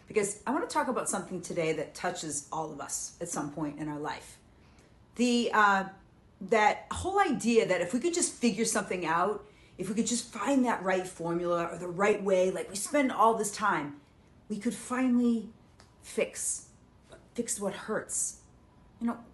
because I want to talk about something today that touches all of us at some point in our life. That whole idea that if we could just figure something out, if we could just find that right formula or the right way, like we spend all this time, we could finally fix what hurts.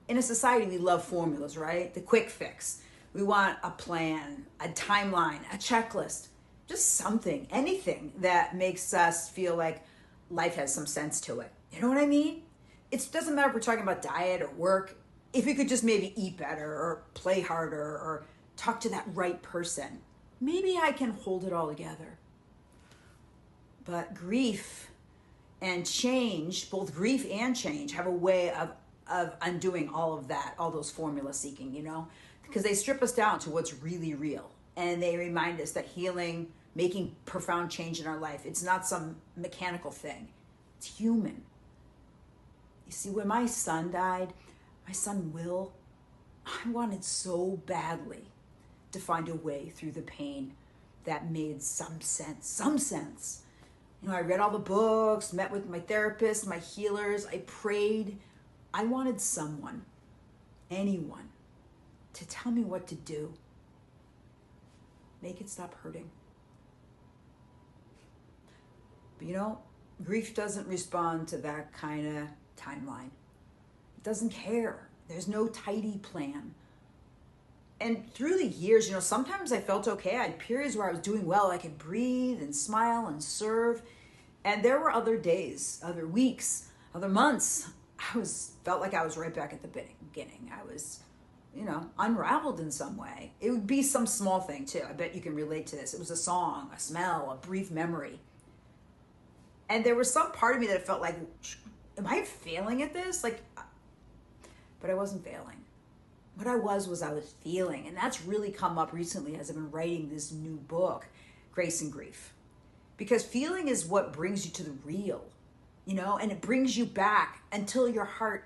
In a society, we love formulas, right? The quick fix. We want a plan, a timeline, a checklist, just something, anything that makes us feel like life has some sense to it. You know what I mean? It doesn't matter if we're talking about diet or work. If we could just maybe eat better or play harder or talk to that right person, maybe I can hold it all together. But grief and change, both grief and change, have a way of undoing all of that, all those formula seeking, because they strip us down to what's really real. And they remind us that healing, making profound change in our life, it's not some mechanical thing. It's human. You see, when my son died, my son Will, I wanted so badly to find a way through the pain that made some sense. I read all the books, met with my therapist, my healers, I prayed. I wanted someone, anyone, to tell me what to do. Make it stop hurting. But grief doesn't respond to that kind of timeline. It doesn't care. There's no tidy plan. And through the years, sometimes I felt okay. I had periods where I was doing well. I could breathe and smile and serve. And there were other days, other weeks, other months, felt like I was right back at the beginning. I was, unraveled in some way. It would be some small thing too. I bet you can relate to this. It was a song, a smell, a brief memory. And there was some part of me that felt like, am I failing at this? But I wasn't failing. What I was feeling. And that's really come up recently as I've been writing this new book, Grace and Grief. Because feeling is what brings you to the real, and it brings you back until your heart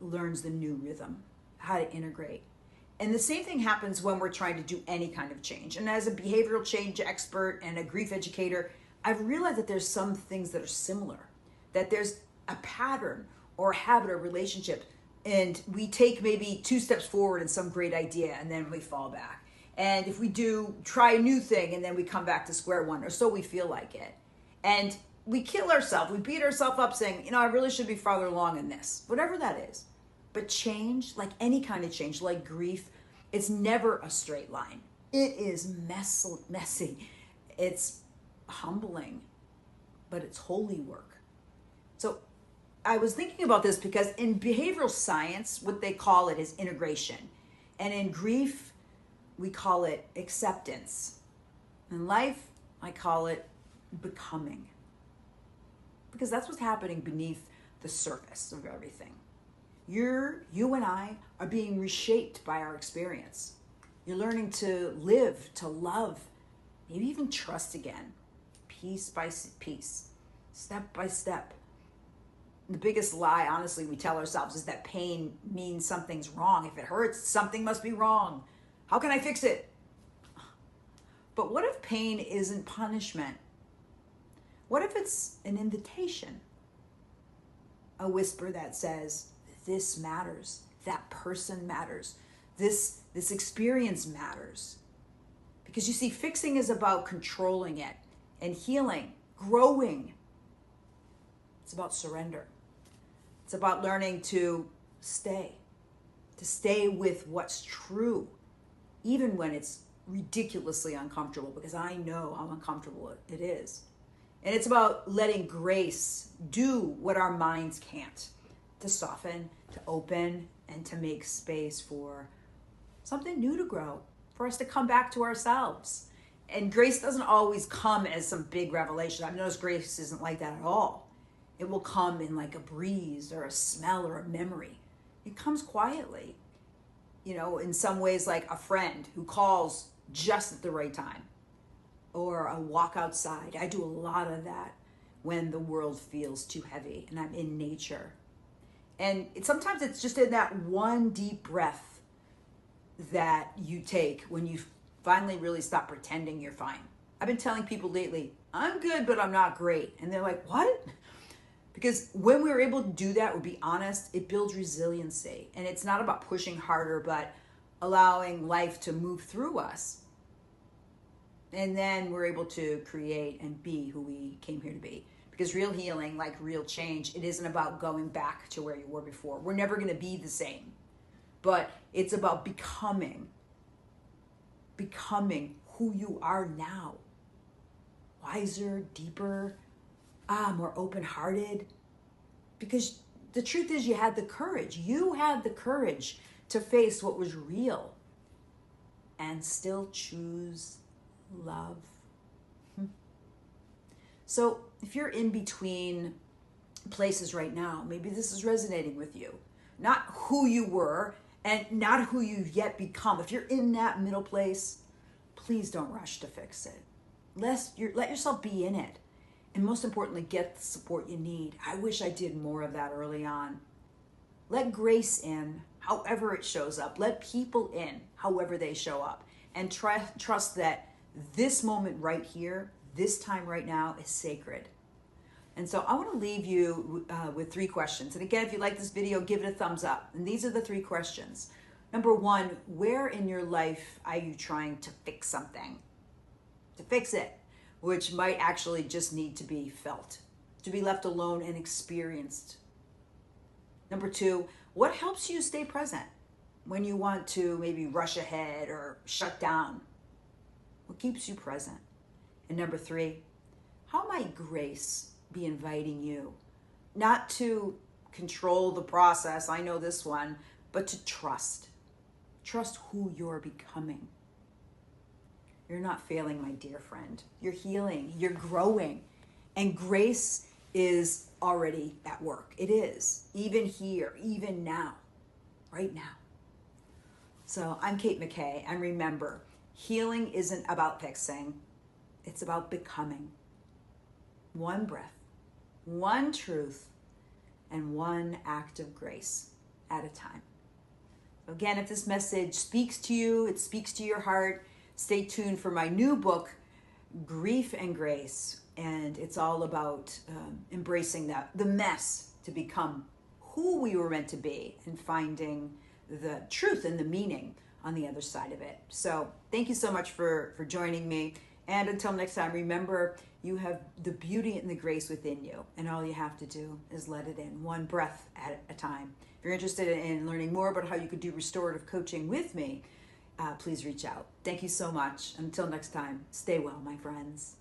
learns the new rhythm, how to integrate. And the same thing happens when we're trying to do any kind of change. And as a behavioral change expert and a grief educator, I've realized that there's some things that are similar, that there's a pattern or a habit or relationship, and we take maybe 2 steps forward in some great idea and then we fall back. And if we try a new thing and then we come back to square one, or so we feel like it. And we kill ourselves. We beat ourselves up saying, I really should be farther along in this, whatever that is. But change, like any kind of change, like grief, it's never a straight line. It is messy. It's humbling, but it's holy work. So I was thinking about this because in behavioral science, what they call it is integration. And in grief, we call it acceptance. In life, I call it becoming. Because that's what's happening beneath the surface of everything. You and I are being reshaped by our experience. You're learning to live, to love, maybe even trust again, piece by piece, step by step. The biggest lie, honestly, we tell ourselves is that pain means something's wrong. If it hurts, something must be wrong. How can I fix it? But what if pain isn't punishment? What if it's an invitation? A whisper that says, this matters, that person matters, this experience matters. Because you see, fixing is about controlling it, and healing, growing. It's about surrender. It's about learning to stay with what's true, even when it's ridiculously uncomfortable, because I know how uncomfortable it is. And it's about letting grace do what our minds can't, to soften, to open, and to make space for something new to grow, for us to come back to ourselves. And grace doesn't always come as some big revelation. I've noticed grace isn't like that at all. It will come in like a breeze or a smell or a memory. It comes quietly. In some ways like a friend who calls just at the right time, or a walk outside. I do a lot of that when the world feels too heavy and I'm in nature. And sometimes it's just in that one deep breath that you take when you finally really stop pretending you're fine. I've been telling people lately, I'm good, but I'm not great. And they're like, what? Because when we're able to do that, or be honest, it builds resiliency. And it's not about pushing harder, but allowing life to move through us. And then we're able to create and be who we came here to be. Because real healing, like real change, it isn't about going back to where you were before. We're never going to be the same. But it's about becoming who you are now. Wiser, deeper, more open-hearted. Because the truth is, you had the courage. You had the courage to face what was real and still choose love. So if you're in between places right now, maybe this is resonating with you. Not who you were and not who you've yet become. If you're in that middle place, please don't rush to fix it. Let yourself be in it. And most importantly, get the support you need. I wish I did more of that early on. Let grace in, however it shows up. Let people in, however they show up. And trust that this moment right here, this time right now, is sacred. And so I want to leave you with 3 questions. And again, if you like this video, give it a thumbs up. And these are the 3 questions. Number 1, where in your life are you trying to fix something? To fix it, which might actually just need to be felt, to be left alone and experienced. Number 2, what helps you stay present when you want to maybe rush ahead or shut down? What keeps you present? And number 3, how might grace be inviting you not to control the process, I know this one, but to trust who you're becoming. You're not failing, my dear friend. You're healing, you're growing, and grace is already at work. It is, even here, even now, right now. So I'm Kate McKay, and remember, healing isn't about fixing, it's about becoming. One breath, one truth, and one act of grace at a time. Again, if this message speaks to you, it speaks to your heart, stay tuned for my new book, Grief and Grace. And it's all about embracing the mess to become who we were meant to be and finding the truth and the meaning on the other side of it. So thank you so much for joining me. And until next time, remember, you have the beauty and the grace within you. And all you have to do is let it in, one breath at a time. If you're interested in learning more about how you could do restorative coaching with me, please reach out. Thank you so much. Until next time, stay well, my friends.